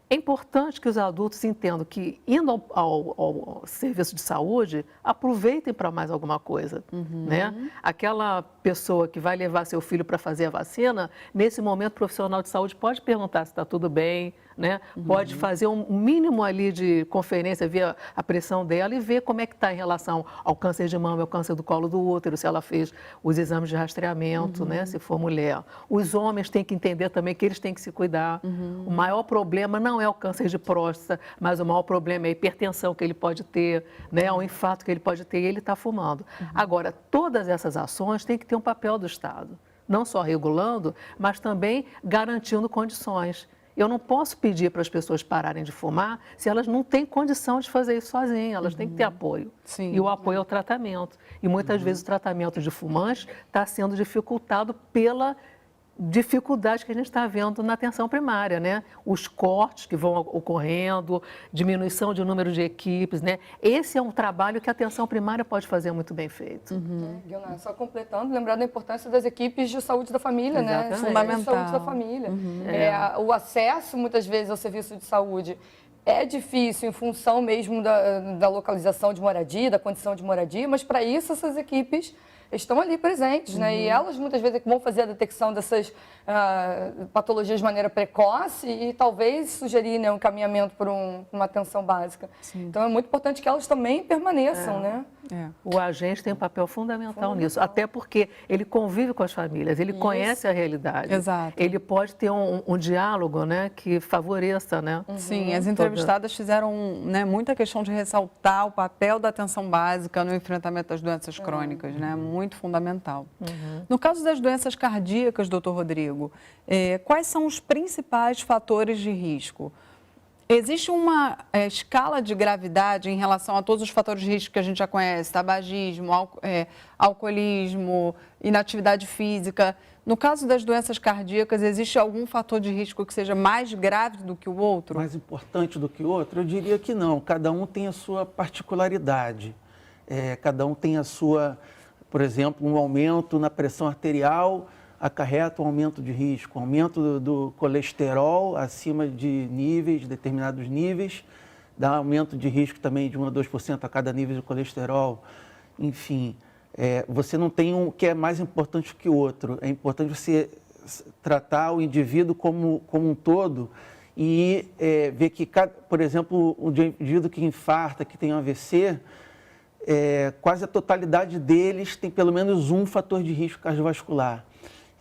é importante que os adultos entendam que, indo ao serviço de saúde, aproveitem para mais alguma coisa, né? Aquela pessoa que vai levar seu filho para fazer a vacina, nesse momento, o profissional de saúde pode perguntar se está tudo bem, né? Pode fazer um mínimo ali de conferência, ver a pressão dela e ver como é que está em relação ao câncer de mama, ao câncer do colo do útero, se ela fez os exames de rastreamento, né? Se for mulher. Os homens têm que entender também que eles têm que se cuidar. O maior problema não é o câncer de próstata, mas o maior problema é a hipertensão que ele pode ter, né? O infarto que ele pode ter e ele está fumando. Agora, todas essas ações têm que ter um papel do Estado, não só regulando, mas também garantindo condições. Eu não posso pedir para as pessoas pararem de fumar se elas não têm condição de fazer isso sozinhas, elas têm que ter apoio. Sim. E o apoio é o tratamento. E muitas vezes o tratamento de fumantes está sendo dificultado pela dificuldade que a gente está vendo na atenção primária, né? Os cortes que vão ocorrendo, diminuição de número de equipes, né? Esse é um trabalho que a atenção primária pode fazer muito bem feito. Guilherme, só completando, lembrando da importância das equipes de saúde da família, né? Exatamente. Fundamental. Saúde da família. O acesso, muitas vezes, ao serviço de saúde é difícil em função mesmo da localização de moradia, da condição de moradia, mas para isso essas equipes estão ali presentes, né? E elas muitas vezes vão fazer a detecção dessas patologias de maneira precoce e talvez sugerir, né, um encaminhamento para uma atenção básica. Sim. Então é muito importante que elas também permaneçam, né? O agente tem um papel fundamental nisso, até porque ele convive com as famílias, ele conhece a realidade. Exato. Ele pode ter um diálogo, né, que favoreça, né? Sim, as entrevistadas fizeram, né, muita questão de ressaltar o papel da atenção básica no enfrentamento das doenças crônicas, né? Muito fundamental. No caso das doenças cardíacas, doutor Rodrigo, quais são os principais fatores de risco? Existe uma escala de gravidade em relação a todos os fatores de risco que a gente já conhece, tabagismo, alcoolismo, inatividade física. No caso das doenças cardíacas, existe algum fator de risco que seja mais grave do que o outro? Mais importante do que o outro? Eu diria que não. Cada um tem a sua particularidade. Cada um tem a sua, por exemplo, um aumento na pressão arterial acarreta um aumento de risco, aumento do colesterol acima de determinados níveis, dá aumento de risco também de 1 a 2% a cada nível de colesterol. Enfim, você não tem um que é mais importante que o outro. É importante você tratar o indivíduo como um todo e ver que, por exemplo, o indivíduo que infarta, que tem um AVC, quase a totalidade deles tem pelo menos um fator de risco cardiovascular.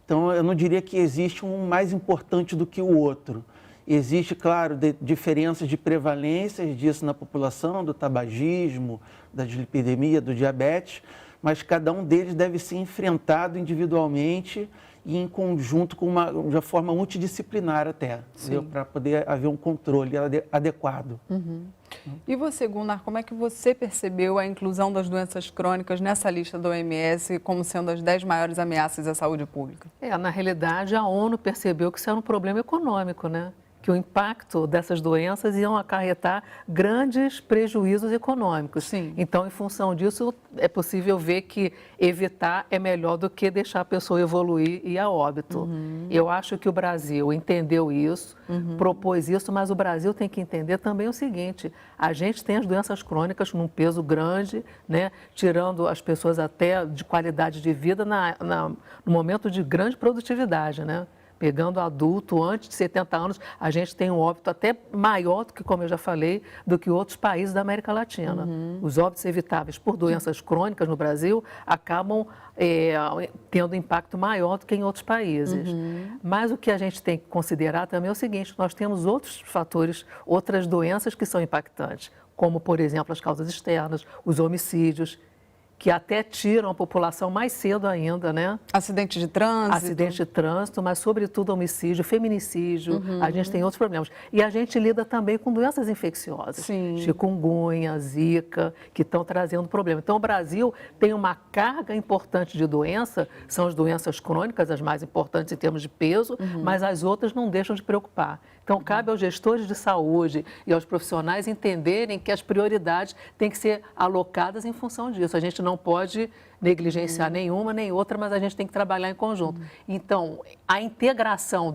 Então, eu não diria que existe um mais importante do que o outro. Existe, claro, diferenças de prevalências disso na população, do tabagismo, da dislipidemia, do diabetes, mas cada um deles deve ser enfrentado individualmente e em conjunto de uma forma multidisciplinar até, para poder haver um controle adequado. E você, Gunnar, como é que você percebeu a inclusão das doenças crônicas nessa lista da OMS como sendo as 10 maiores ameaças à saúde pública? Na realidade, a ONU percebeu que isso era um problema econômico, né? Que o impacto dessas doenças iam acarretar grandes prejuízos econômicos. Sim. Então, em função disso, é possível ver que evitar é melhor do que deixar a pessoa evoluir e ir a óbito. Eu acho que o Brasil entendeu isso, propôs isso, mas o Brasil tem que entender também o seguinte: a gente tem as doenças crônicas num peso grande, né, tirando as pessoas até de qualidade de vida no momento de grande produtividade, né? Pegando adulto, antes de 70 anos, a gente tem um óbito até maior do que, como eu já falei, do que outros países da América Latina. Os óbitos evitáveis por doenças crônicas no Brasil acabam tendo impacto maior do que em outros países. Mas o que a gente tem que considerar também é o seguinte: nós temos outros fatores, outras doenças que são impactantes, como, por exemplo, as causas externas, os homicídios, que até tiram a população mais cedo ainda, né? Acidente de trânsito. Acidente de trânsito, mas sobretudo homicídio, feminicídio, a gente tem outros problemas. E a gente lida também com doenças infecciosas, chikungunya, zika, que estão trazendo problema. Então o Brasil tem uma carga importante de doença, são as doenças crônicas, as mais importantes em termos de peso, mas as outras não deixam de preocupar. Então, cabe aos gestores de saúde e aos profissionais entenderem que as prioridades têm que ser alocadas em função disso. A gente não pode negligenciar nenhuma nem outra, mas a gente tem que trabalhar em conjunto. Então, a integração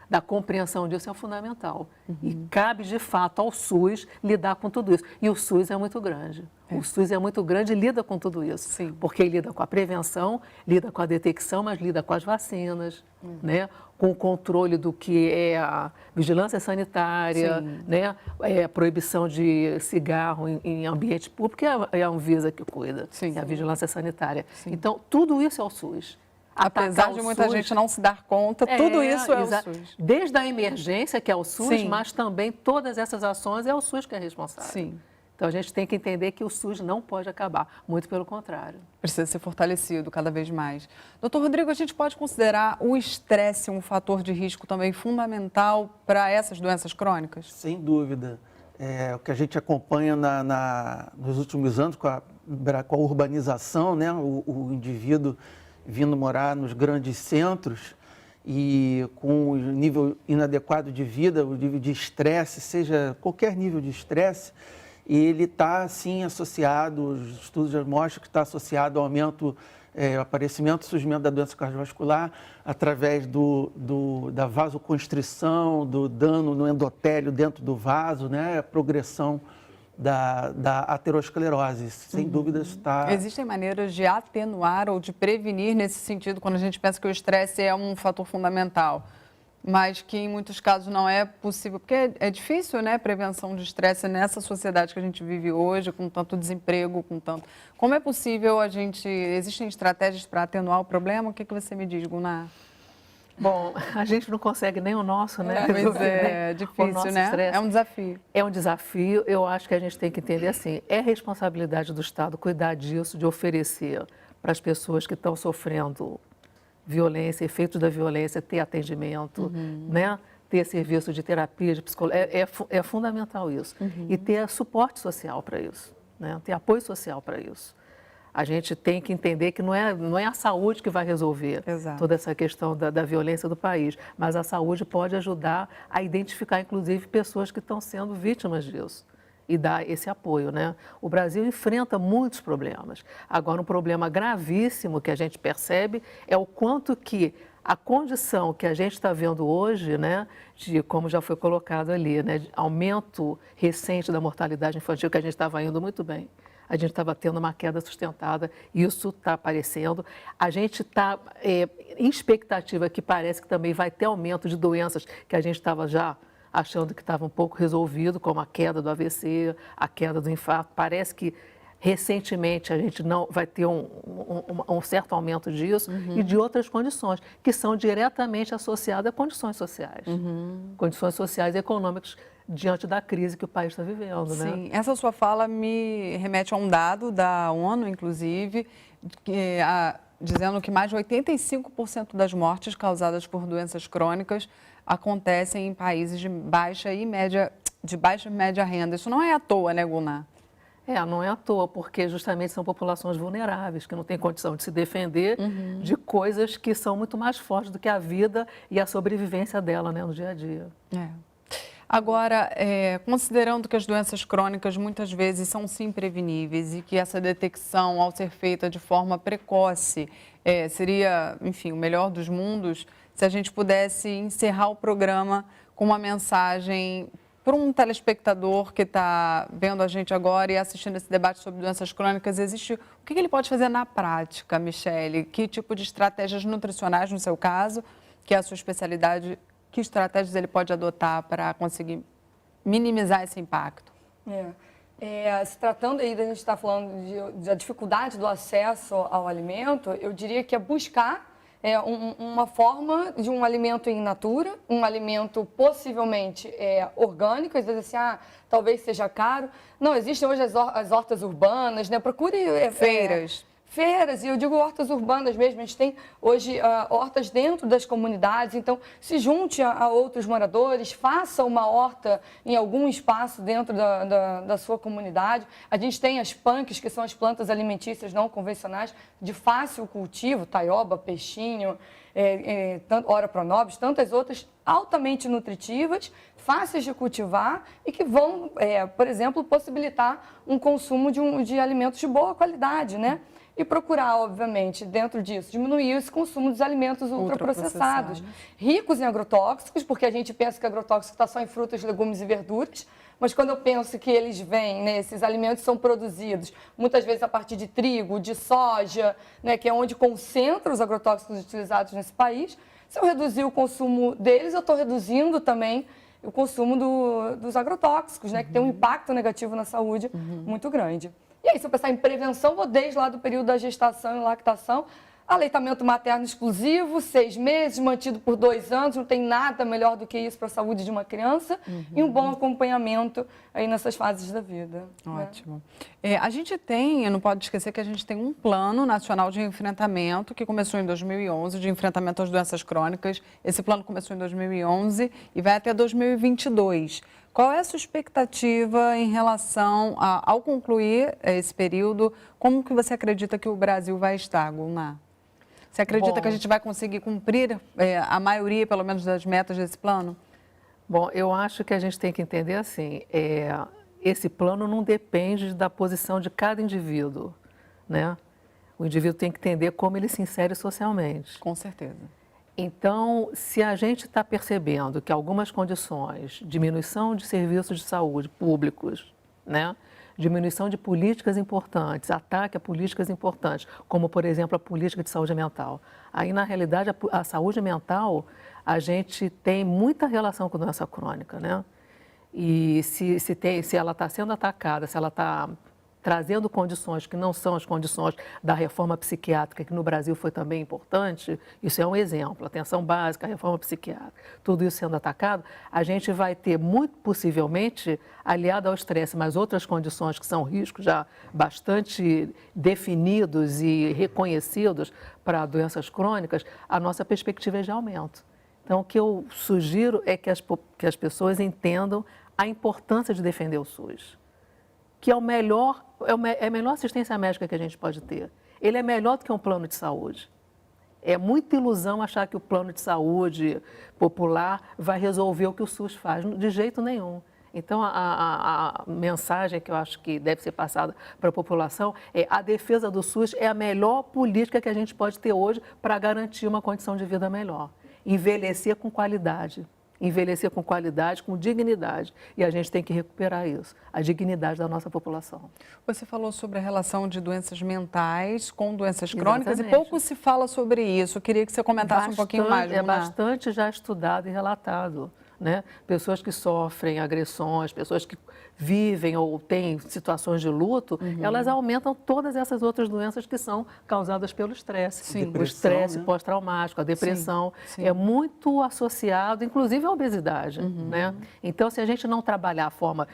da compreensão disso é fundamental. E cabe, de fato, ao SUS lidar com tudo isso. E o SUS é muito grande. O SUS é muito grande e lida com tudo isso. Porque ele lida com a prevenção, lida com a detecção, mas lida com as vacinas, né? Com o controle do que é a vigilância sanitária, né? A proibição de cigarro em ambiente público, é a Anvisa que cuida, é a vigilância sanitária. Então, tudo isso é o SUS. Apesar de muita gente não se dar conta, tudo isso é o SUS. Desde a emergência, que é o SUS, mas também todas essas ações é o SUS que é responsável. Então, a gente tem que entender que o SUS não pode acabar, muito pelo contrário. Precisa ser fortalecido cada vez mais. Doutor Rodrigo, a gente pode considerar o estresse um fator de risco também fundamental para essas doenças crônicas? Sem dúvida. O que a gente acompanha nos últimos anos com a urbanização, né? O indivíduo vindo morar nos grandes centros e com o nível inadequado de vida, o nível de estresse, seja qualquer nível de estresse, ele está, sim, associado, os estudos já mostram que está associado ao aumento, aparecimento e surgimento da doença cardiovascular através da vasoconstrição, do dano no endotélio dentro do vaso, né? A progressão da aterosclerose. Sem dúvida está... Existem maneiras de atenuar ou de prevenir nesse sentido, quando a gente pensa que o estresse é um fator fundamental, mas que em muitos casos não é possível, porque é difícil, né, prevenção de estresse nessa sociedade que a gente vive hoje, com tanto desemprego, com tanto... Como é possível existem estratégias para atenuar o problema? O que você me diz, Gunnar? Bom, a gente não consegue nem o nosso, né? Pois é difícil, né? Estresse. É um desafio. É um desafio, eu acho que a gente tem que entender assim, é responsabilidade do Estado cuidar disso, de oferecer para as pessoas que estão sofrendo violência, efeitos da violência, ter atendimento, né? Ter serviço de terapia, de psicologia, é fundamental isso. E ter suporte social para isso, né? Ter apoio social para isso. A gente tem que entender que não é a saúde que vai resolver toda essa questão da violência do país, mas a saúde pode ajudar a identificar, inclusive, pessoas que estão sendo vítimas disso e dar esse apoio, né? O Brasil enfrenta muitos problemas. Agora, um problema gravíssimo que a gente percebe é o quanto que a condição que a gente está vendo hoje, né, de, como já foi colocado ali, né, de aumento recente da mortalidade infantil, que a gente estava indo muito bem. A gente estava tendo uma queda sustentada, isso está aparecendo. A gente está em expectativa que parece que também vai ter aumento de doenças que a gente estava já achando que estava um pouco resolvido, como a queda do AVC, a queda do infarto. Parece que recentemente a gente não vai ter um certo aumento disso e de outras condições, que são diretamente associadas a condições sociais. Condições sociais e econômicas diante da crise que o país está vivendo, né? Sim, essa sua fala me remete a um dado da ONU, inclusive, dizendo que mais de 85% das mortes causadas por doenças crônicas acontecem em países de baixa e média renda. Isso não é à toa, né, Gunnar? Não é à toa, porque justamente são populações vulneráveis, que não têm condição de se defender de coisas que são muito mais fortes do que a vida e a sobrevivência dela, né, no dia a dia. Agora, considerando que as doenças crônicas muitas vezes são sim preveníveis e que essa detecção, ao ser feita de forma precoce, seria, enfim, o melhor dos mundos, se a gente pudesse encerrar o programa com uma mensagem para um telespectador que está vendo a gente agora e assistindo esse debate sobre doenças crônicas, o que ele pode fazer na prática, Michele? Que tipo de estratégias nutricionais, no seu caso, que é a sua especialidade, que estratégias ele pode adotar para conseguir minimizar esse impacto? Se tratando aí, a gente está falando da dificuldade do acesso ao alimento, eu diria que é buscar uma forma de um alimento in natura, um alimento possivelmente orgânico, às vezes assim, talvez seja caro. Não, existem hoje as hortas urbanas, né? Procure feiras, e eu digo hortas urbanas mesmo, a gente tem hoje hortas dentro das comunidades, então se junte a outros moradores, faça uma horta em algum espaço dentro da sua comunidade. A gente tem as punks, que são as plantas alimentícias não convencionais, de fácil cultivo, taioba, peixinho, ora pronobis, tantas outras altamente nutritivas, fáceis de cultivar e que vão, por exemplo, possibilitar um consumo de alimentos de boa qualidade, né? E procurar, obviamente, dentro disso, diminuir esse consumo dos alimentos ultraprocessados, ricos em agrotóxicos, porque a gente pensa que agrotóxico está só em frutas, legumes e verduras, mas quando eu penso que eles vêm, né, esses alimentos são produzidos muitas vezes a partir de trigo, de soja, né, que é onde concentra os agrotóxicos utilizados nesse país, se eu reduzir o consumo deles, eu estou reduzindo também o consumo dos agrotóxicos, né, que tem um impacto negativo na saúde muito grande. E aí, se eu pensar em prevenção, vou desde lá do período da gestação e lactação Aleitamento materno exclusivo, 6 meses, mantido por 2 anos, não tem nada melhor do que isso para a saúde de uma criança e um bom acompanhamento aí nessas fases da vida. Ótimo. A gente tem, não pode esquecer que a gente tem um plano nacional de enfrentamento que começou em 2011, de enfrentamento às doenças crônicas. Esse plano começou em 2011 e vai até 2022. Qual é a sua expectativa em relação ao concluir esse período? Como que você acredita que o Brasil vai estar, Gulnar? Você acredita que a gente vai conseguir cumprir a maioria, pelo menos, das metas desse plano? Bom, eu acho que a gente tem que entender assim, esse plano não depende da posição de cada indivíduo, né? O indivíduo tem que entender como ele se insere socialmente. Com certeza. Então, se a gente está percebendo que algumas condições, diminuição de serviços de saúde públicos, né? Diminuição de políticas importantes, ataque a políticas importantes, como, por exemplo, a política de saúde mental. Aí, na realidade, a saúde mental, a gente tem muita relação com doença crônica, né? E se ela está sendo atacada, se ela está trazendo condições que não são as condições da reforma psiquiátrica, que no Brasil foi também importante, isso é um exemplo, atenção básica, a reforma psiquiátrica, tudo isso sendo atacado, a gente vai ter, muito possivelmente, aliado ao estresse, mas outras condições que são riscos já bastante definidos e reconhecidos para doenças crônicas, a nossa perspectiva é de aumento. Então, o que eu sugiro é que as pessoas entendam a importância de defender o SUS, que é a melhor assistência médica que a gente pode ter. Ele é melhor do que um plano de saúde. É muita ilusão achar que o plano de saúde popular vai resolver o que o SUS faz, de jeito nenhum. Então, a mensagem que eu acho que deve ser passada para a população é: a defesa do SUS é a melhor política que a gente pode ter hoje para garantir uma condição de vida melhor. Envelhecer com qualidade. Envelhecer com qualidade, com dignidade. E a gente tem que recuperar isso, a dignidade da nossa população. Você falou sobre a relação de doenças mentais com doenças crônicas. Exatamente. E pouco se fala sobre isso. Eu queria que você comentasse um pouquinho mais, É Gulnar. bastante já estudado e relatado, né? Pessoas que sofrem agressões, pessoas que vivem ou têm situações de luto, elas aumentam todas essas outras doenças que são causadas pelo estresse. Sim. O estresse, né? pós-traumático, a depressão, Sim. é muito associado, inclusive à obesidade, né? Então, se a gente não trabalhar a forma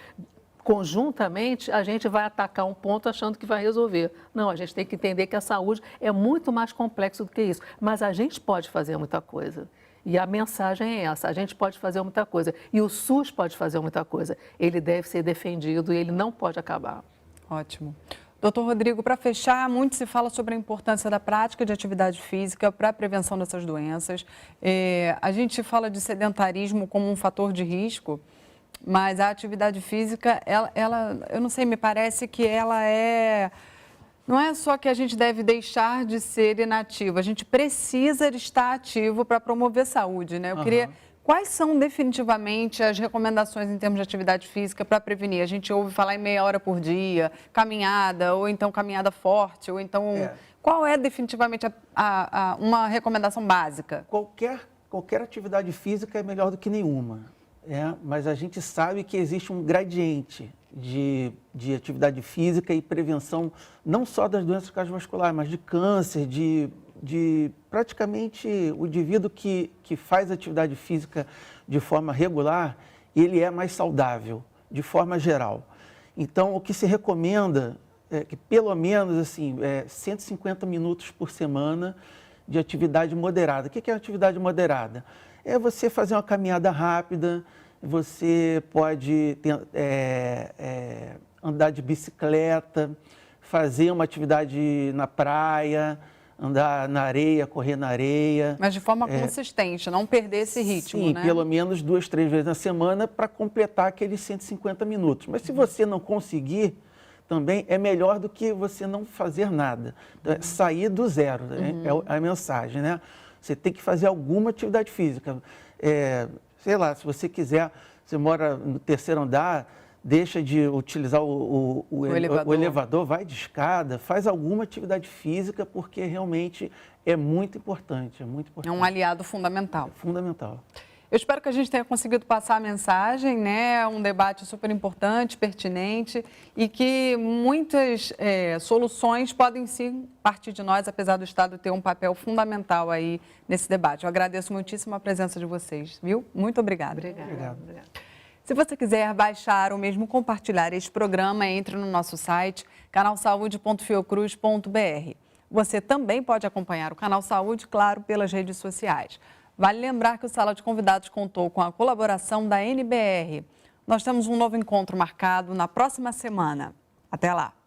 conjuntamente, a gente vai atacar um ponto achando que vai resolver. Não, a gente tem que entender que a saúde é muito mais complexo do que isso, mas a gente pode fazer muita coisa. E a mensagem é essa: a gente pode fazer muita coisa e o SUS pode fazer muita coisa. Ele deve ser defendido e ele não pode acabar. Ótimo. Doutor Rodrigo, para fechar, muito se fala sobre a importância da prática de atividade física para a prevenção dessas doenças. A gente fala de sedentarismo como um fator de risco, mas a atividade física, eu não sei, me parece que ela é... Não é só que a gente deve deixar de ser inativo, a gente precisa estar ativo para promover saúde, né? Eu queria... Quais são definitivamente as recomendações em termos de atividade física para prevenir? A gente ouve falar em meia hora por dia, caminhada, ou então caminhada forte, ou então... Qual é definitivamente uma recomendação básica? Qualquer atividade física é melhor do que nenhuma, mas a gente sabe que existe um gradiente de atividade física e prevenção não só das doenças cardiovasculares, mas de câncer, de praticamente o indivíduo que faz atividade física de forma regular, ele é mais saudável, de forma geral. Então, o que se recomenda é que pelo menos 150 minutos por semana de atividade moderada. O que é atividade moderada? É você fazer uma caminhada rápida, você pode andar de bicicleta, fazer uma atividade na praia, andar na areia, correr na areia. Mas de forma consistente, não perder esse ritmo, sim, né? pelo menos 2, 3 vezes na semana para completar aqueles 150 minutos. Mas se você não conseguir, também é melhor do que você não fazer nada. Então, sair do zero, é a mensagem, né? Você tem que fazer alguma atividade física. Sei lá, se você quiser, você mora no 3º andar, deixa de utilizar o elevador, vai de escada, faz alguma atividade física, porque realmente é muito importante, é muito importante. É um aliado fundamental. Fundamental. Eu espero que a gente tenha conseguido passar a mensagem, né? Um debate super importante, pertinente e que muitas soluções podem sim partir de nós, apesar do Estado ter um papel fundamental aí nesse debate. Eu agradeço muitíssimo a presença de vocês, viu? Muito obrigada. Obrigada. Se você quiser baixar ou mesmo compartilhar este programa, entre no nosso site canalsaude.fiocruz.br. Você também pode acompanhar o Canal Saúde, claro, pelas redes sociais. Vale lembrar que o Sala de Convidados contou com a colaboração da NBR. Nós temos um novo encontro marcado na próxima semana. Até lá!